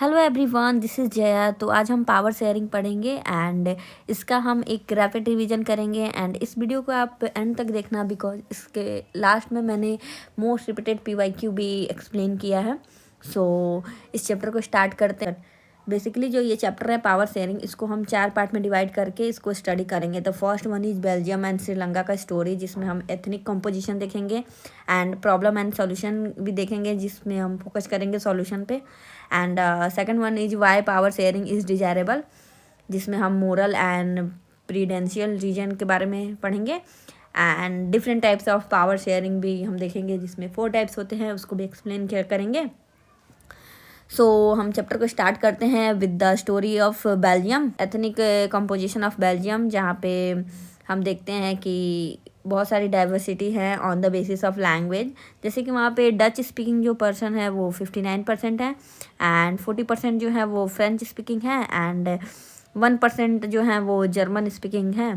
Hello everyone, this is Jaya. तो आज हम पावर शेयरिंग पढ़ेंगे एंड इसका हम एक रैपिड रिवीजन करेंगे। एंड इस वीडियो को आप एंड तक देखना बिकॉज इसके लास्ट में मैंने मोस्ट रिपीटेड पीवाईक्यू भी एक्सप्लेन किया है। सो इस चैप्टर को स्टार्ट करते हैं। बेसिकली जो ये चैप्टर है पावर शेयरिंग, इसको हम 4 पार्ट में डिवाइड करके इसको स्टडी करेंगे। The first one is Belgium and Sri Lanka का स्टोरी, जिसमें हम एथनिक कंपोजिशन देखेंगे एंड प्रॉब्लम एंड सॉल्यूशन भी देखेंगे, जिसमें हम फोकस करेंगे सॉल्यूशन पे। And second one is why power sharing is desirable, जिसमें हम मोरल एंड प्रीडेंशियल रीजन के बारे में पढ़ेंगे। And different types of power sharing भी हम देखेंगे, जिसमें 4 टाइप्स होते हैं, उसको भी एक्सप्लेन करेंगे। सो हम चैप्टर को स्टार्ट करते हैं with the story of Belgium, ethnic composition of Belgium, जहाँ पे हम देखते हैं कि बहुत सारी डाइवर्सिटी है on the basis of language. जैसे कि वहाँ पे डच स्पीकिंग जो पर्सन है वो 59% है एंड 40% जो है वो फ्रेंच स्पीकिंग है एंड 1% जो है वो जर्मन स्पीकिंग है।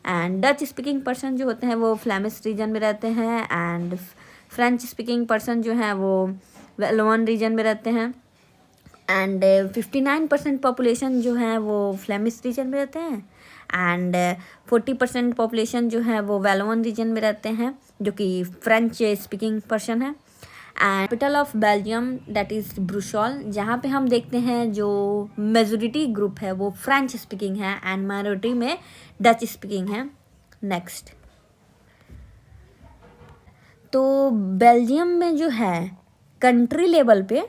एंड डच स्पीकिंग पर्सन जो होते हैं वो फ्लैमिश रीजन में रहते हैं एंड फ्रेंच स्पीकिंग पर्सन जो है वो वेलोन रीजन में रहते हैं। एंड 59% पॉपुलेशन जो है वो फ्लेमिश रीजन में रहते हैं एंड 40% पॉपुलेशन जो है वो वेलोन रीजन में रहते हैं, जो कि फ्रेंच स्पीकिंग पर्सन है। And capital of Belgium that is Brussels, जहाँ पे हम देखते हैं जो मेजोरिटी ग्रुप है वो फ्रेंच स्पीकिंग है एंड माइनॉरिटी में डच स्पीकिंग है। नेक्स्ट, तो बेल्जियम में जो है कंट्री लेवल पे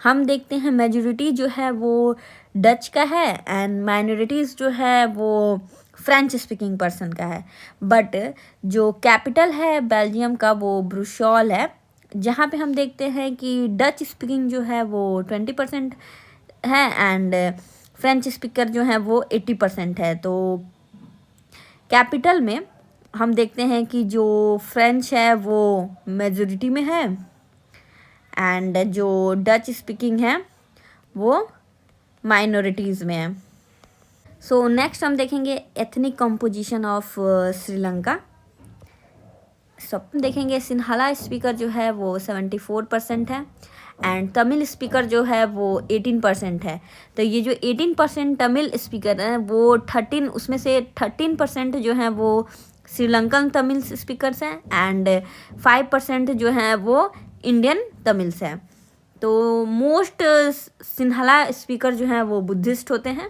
हम देखते हैं मेजोरिटी जो है वो डच का है एंड माइनॉरिटीज़ जो है वो फ्रेंच स्पीकिंग पर्सन का है। बट जो कैपिटल है बेल्जियम का वो ब्रुसोल है, जहाँ पे हम देखते हैं कि डच स्पीकिंग जो है वो 20% है एंड फ्रेंच स्पीकर जो है वो 80% है। तो कैपिटल में हम देखते हैं कि जो फ्रेंच है वो मेजोरिटी में है एंड जो डच स्पीकिंग है वो माइनॉरिटीज़ में है। सो नेक्स्ट हम देखेंगे एथनिक कंपोजिशन ऑफ श्रीलंका। सब देखेंगे सिन्हाला स्पीकर जो है वो 74% है एंड तमिल स्पीकर जो है वो 18% है। तो ये जो 18% तमिल स्पीकर है वो 13, उसमें से 13% जो है वो श्रीलंकन तमिल स्पीकर्स हैं एंड 5% जो है वो इंडियन तमिल्स है। तो मोस्ट सिन्हाला स्पीकर जो हैं वो बुद्धिस्ट होते हैं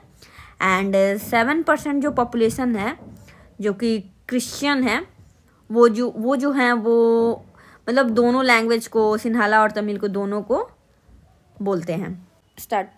एंड 7% जो पॉपुलेशन है जो कि क्रिश्चियन है, वो जो हैं वो मतलब दोनों लैंग्वेज को, सिन्हाला और तमिल को, दोनों को बोलते हैं। स्टार्ट।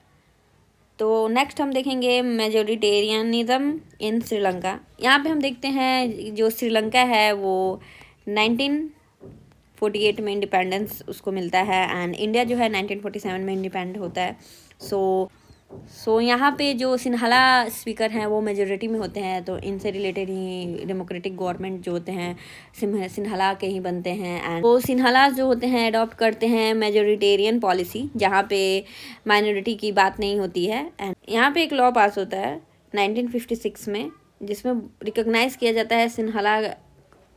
तो नेक्स्ट हम देखेंगे मेजोरिटेरियनिज्म इन श्रीलंका। यहाँ पे हम देखते हैं जो श्रीलंका है वो 1948 में इंडिपेंडेंस उसको मिलता है एंड इंडिया जो है 1947 में इंडिपेंडेंट होता है। सो यहाँ पे जो सिन्हाला स्पीकर हैं वो मेजोरिटी में होते हैं, तो इनसे रिलेटेड ही डेमोक्रेटिक गवर्नमेंट जो होते हैं सिन्हाला के ही बनते हैं। एंड वो सिन्हाला जो होते हैं अडॉप्ट करते हैं मेजोरिटेरियन पॉलिसी, जहाँ पे माइनॉरिटी की बात नहीं होती है। एंड यहाँ पे एक लॉ पास होता है 1956 में, जिसमें रिकॉग्नाइज किया जाता है सिन्हाला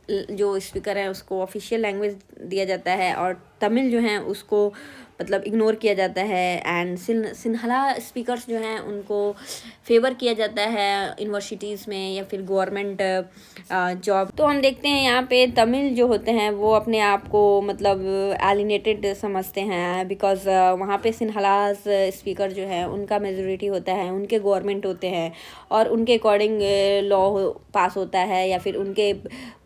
जो स्पीकर है उसको ऑफिशियल लैंग्वेज दिया जाता है और तमिल जो है उसको मतलब इग्नोर किया जाता है। एंड सिन्हाला स्पीकर्स जो हैं उनको फेवर किया जाता है यूनिवर्सिटीज़ में या फिर गवर्नमेंट जॉब। तो हम देखते हैं यहाँ पे तमिल जो होते हैं वो अपने आप को मतलब एलिनेटेड समझते हैं, बिकॉज वहाँ पे सिन्हाला स्पीकर जो है उनका मेजोरिटी होता है, उनके गवर्नमेंट होते हैं और उनके अकॉर्डिंग लॉ पास होता है या फिर उनके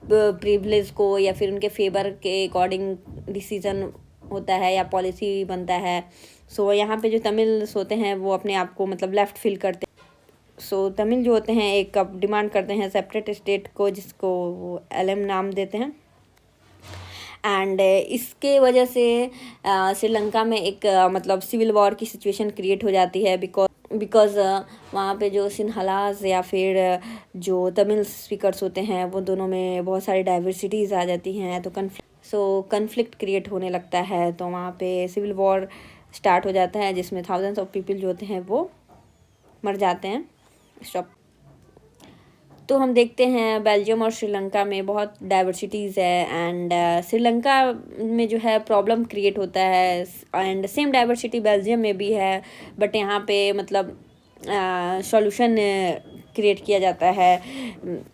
प्रिविलेज को या फिर उनके फेवर के अकॉर्डिंग डिसीजन होता है या पॉलिसी बनता है। सो यहाँ पे जो तमिल होते हैं वो अपने आप को मतलब लेफ्ट फील करते हैं। सो तमिल जो होते हैं एक अब डिमांड करते हैं सेपरेट स्टेट को, जिसको वो एलएम नाम देते हैं। एंड इसके वजह से श्रीलंका में एक मतलब सिविल वॉर की सिचुएशन क्रिएट हो जाती है, बिकॉज वहाँ पे जो सिन्हालाज या फिर जो तमिल स्पीकर्स होते हैं वो दोनों में बहुत सारी डाइवर्सिटीज़ आ जाती हैं, तो कन्फ्लिक्ट क्रिएट होने लगता है। तो वहाँ पे सिविल वॉर स्टार्ट हो जाता है, जिसमें थाउजेंड्स ऑफ पीपल जो होते हैं वो मर जाते हैं। स्टॉप। तो हम देखते हैं बेल्जियम और श्रीलंका में बहुत डाइवर्सिटीज़ है, एंड श्रीलंका में जो है प्रॉब्लम क्रिएट होता है, एंड सेम डाइवर्सिटी बेल्जियम में भी है, बट यहाँ पे मतलब सॉल्यूशन क्रिएट किया जाता है।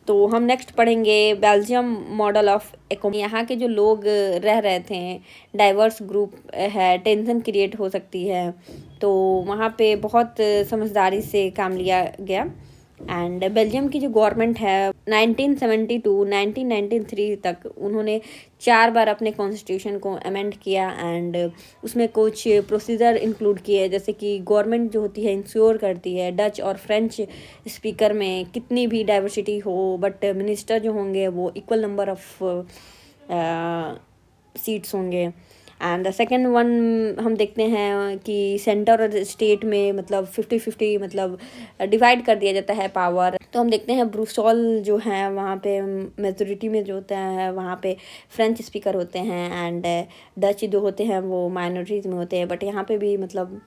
तो हम नेक्स्ट पढ़ेंगे बेल्जियम मॉडल ऑफ इकोनॉमी। यहाँ के जो लोग रह रहे थे, डाइवर्स ग्रुप है, टेंशन क्रिएट हो सकती है, तो वहाँ पे बहुत समझदारी से काम लिया गया। एंड बेल्जियम की जो गवर्नमेंट है 1972 1993 तक उन्होंने 4 बार अपने कॉन्स्टिट्यूशन को अमेंड किया, एंड उसमें कुछ प्रोसीजर इंक्लूड किए, जैसे कि गवर्नमेंट जो होती है इंश्योर करती है डच और फ्रेंच स्पीकर में कितनी भी डाइवर्सिटी हो, बट मिनिस्टर जो होंगे वो इक्वल नंबर ऑफ सीट्स होंगे। एंड द सेकेंड वन हम देखते हैं कि सेंटर और स्टेट में मतलब 50-50 मतलब डिवाइड कर दिया जाता है पावर। तो हम देखते हैं ब्रुसोल जो है वहाँ पे मेजोरिटी में जो होता है वहाँ पे फ्रेंच स्पीकर होते हैं, एंड डच जो होते हैं वो माइनॉरिटीज़ में होते हैं, बट यहाँ पे भी मतलब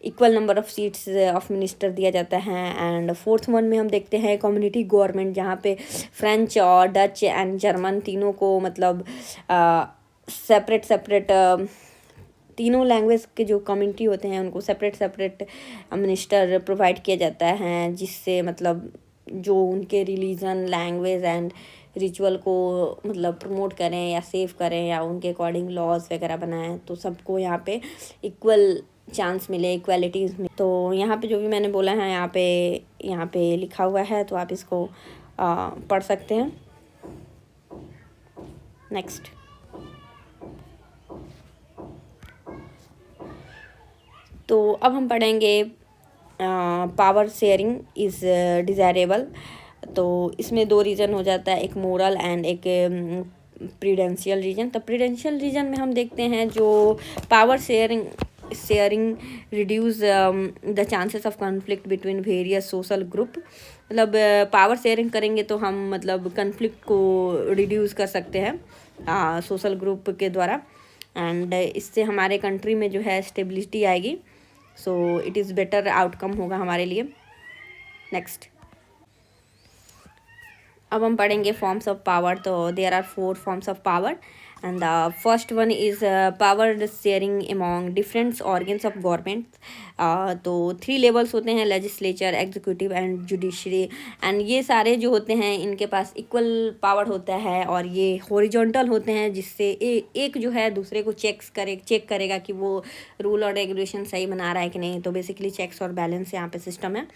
equal number of seats of minister दिया जाता है। एंड फोर्थ वन में हम देखते हैं कम्युनिटी गवर्नमेंट, जहाँ पे फ्रेंच और डच एंड जर्मन तीनों को मतलब सेपरेट तीनों लैंग्वेज के जो कम्युनिटी होते हैं उनको सेपरेट मिनिस्टर प्रोवाइड किया जाता है, जिससे मतलब जो उनके रिलीजन लैंग्वेज एंड रिचुअल को मतलब प्रमोट करें या सेव करें या उनके अकॉर्डिंग लॉज वगैरह बनाएं, तो सबको यहाँ पे इक्वल चांस मिले, इक्वालिटीज़ मिले। तो यहाँ पे जो भी मैंने बोला है यहाँ पे लिखा हुआ है, तो आप इसको पढ़ सकते हैं। नेक्स्ट, तो अब हम पढ़ेंगे पावर शेयरिंग इज़ डिज़ायरेबल। तो इसमें 2 रीज़न हो जाता है, एक मोरल एंड एक प्रूडेंशियल रीजन। तो प्रूडेंशियल रीजन में हम देखते हैं जो power sharing reduce the chances of conflict between various social group. मतलब पावर शेयरिंग करेंगे तो हम मतलब कन्फ्लिक्ट को रिड्यूस कर सकते हैं सोशल ग्रुप के द्वारा, एंड इससे हमारे कंट्री में जो है स्टेबिलिटी आएगी। So it is better outcome होगा हमारे लिए। नेक्स्ट, अब हम पढ़ेंगे फॉर्म्स ऑफ पावर। तो there are 4 forms of power, and the first one is power sharing among different organs of government. तो 3 लेवल्स होते हैं, legislature, executive and judiciary, and ये सारे जो होते हैं इनके पास इक्वल पावर होता है, और ये हॉरिजॉन्टल होते हैं, जिससे एक जो है दूसरे को चेक करेगा कि वो रूल और रेगुलेशन सही बना रहा है कि नहीं। तो बेसिकली चेक्स और बैलेंस यहाँ पे सिस्टम है।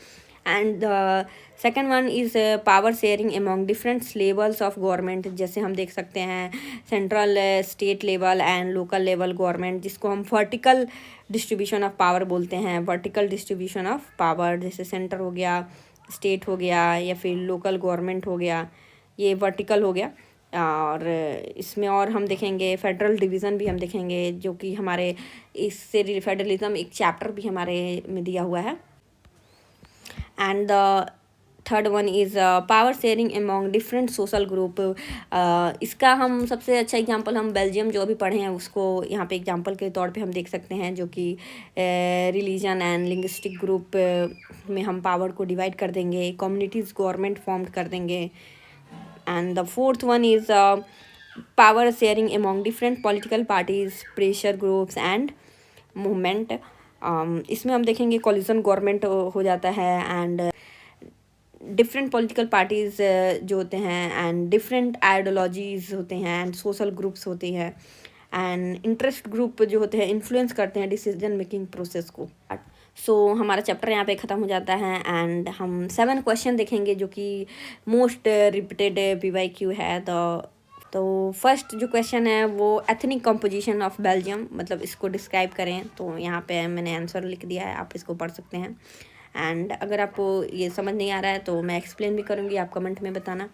And the second one is power sharing among different levels of government. जैसे हम देख सकते हैं central, state level and local level government, जिसको हम वर्टिकल डिस्ट्रीब्यूशन ऑफ पावर बोलते हैं। वर्टिकल डिस्ट्रीब्यूशन ऑफ पावर, जैसे सेंटर हो गया, स्टेट हो गया, या फिर लोकल गवर्नमेंट हो गया, ये वर्टिकल हो गया। और इसमें और हम देखेंगे फेडरल डिवीज़न भी हम देखेंगे, जो कि हमारे इससे फेडरलिज्म एक चैप्टर भी हमारे में दिया हुआ है। And the third one is power sharing among different social group. इसका हम सबसे अच्छा एग्जांपल हम बेल्जियम जो अभी पढ़े हैं उसको यहाँ पे एग्जांपल के तौर पे हम देख सकते हैं, जो कि रिलीजन एंड लिंग्विस्टिक ग्रुप में हम पावर को डिवाइड कर देंगे, कम्युनिटीज़ गवर्नमेंट फॉर्म कर देंगे। And the fourth one is power sharing among different political parties, pressure groups and movement. इसमें हम देखेंगे कॉलिशन गवर्नमेंट हो जाता है, एंड डिफरेंट पॉलिटिकल पार्टीज़ जो होते हैं, एंड डिफरेंट आइडियोलॉजीज़ होते हैं, एंड सोशल ग्रुप्स होती हैं, एंड इंटरेस्ट ग्रुप जो होते हैं इन्फ्लुएंस करते हैं डिसीजन मेकिंग प्रोसेस को। सो हमारा चैप्टर यहाँ पे ख़त्म हो जाता है, एंड हम 7 क्वेश्चन देखेंगे जो कि मोस्ट रिपीटेड PYQ है। तो फर्स्ट जो क्वेश्चन है वो एथनिक कंपोजिशन ऑफ बेल्जियम, मतलब इसको डिस्क्राइब करें। तो यहाँ पे मैंने आंसर लिख दिया है, आप इसको पढ़ सकते हैं। एंड अगर आपको ये समझ नहीं आ रहा है तो मैं एक्सप्लेन भी करूँगी, आप कमेंट में बताना।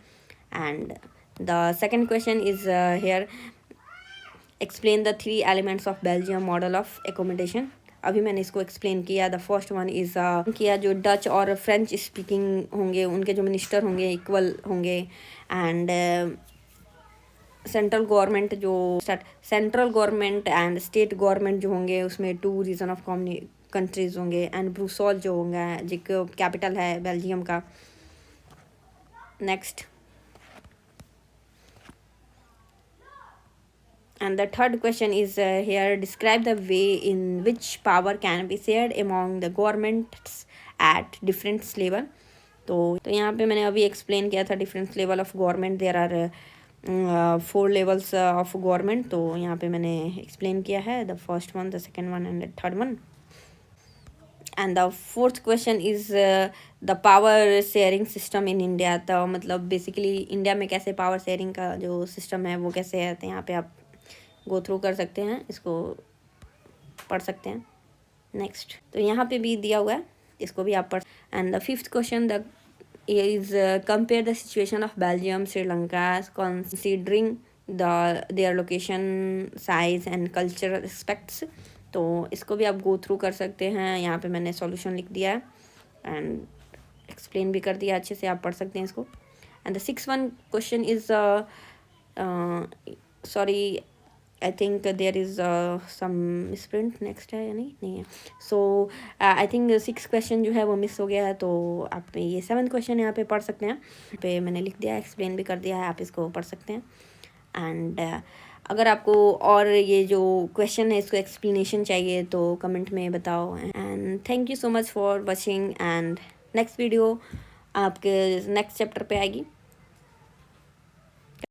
And the second question is here, explain the 3 elements of Belgium model of accommodation. अभी मैंने इसको एक्सप्लेन किया। द फर्स्ट वन इज़ किया जो डच और फ्रेंच स्पीकिंग होंगे उनके जो मिनिस्टर होंगे इक्वल होंगे, and central government and state government जो होंगे उसमें 2 रीजन ऑफ कंट्रीज होंगे, एंड ब्रुसोल जो होंगे जो कैपिटल है बेल्जियम का। Next, and the third question is here, describe the way in which power can be shared among the governments at different level. तो यहाँ पे मैंने अभी एक्सप्लेन किया था different level of government, there are 4 levels of government. तो यहाँ पे मैंने एक्सप्लेन किया है the first one, the second one and the third one. And the fourth question is the power sharing system in India. तो मतलब basically India में कैसे पावर शेयरिंग का जो सिस्टम है वो कैसे है, तो यहाँ पे आप गो थ्रू कर सकते हैं, इसको पढ़ सकते हैं. नेक्स्ट, तो यहाँ पे भी दिया हुआ है, इसको भी आप पढ़. And the fifth question the is compare the situation of Belgium Sri Lanka considering their location, size and cultural aspects. तो इसको भी आप गो थ्रू कर सकते हैं. यहाँ पे मैंने सॉल्यूशन लिख दिया है एंड एक्सप्लेन भी कर दिया अच्छे से, आप पढ़ सकते हैं इसको. And the six one question is sorry, I think there is some misprint. Next है या नहीं है. सो आई थिंक 6 क्वेश्चन जो है वो मिस हो गया है. तो आप ये 7th क्वेश्चन यहाँ पे पढ़ सकते हैं. पे मैंने लिख दिया है, एक्सप्लेन भी कर दिया है, आप इसको पढ़ सकते हैं. एंड अगर आपको और ये जो क्वेश्चन है इसको एक्सप्लेनेशन चाहिए तो कमेंट में बताओ. And thank you so much for watching. And next video आपके नेक्स्ट चैप्टर पे आएगी.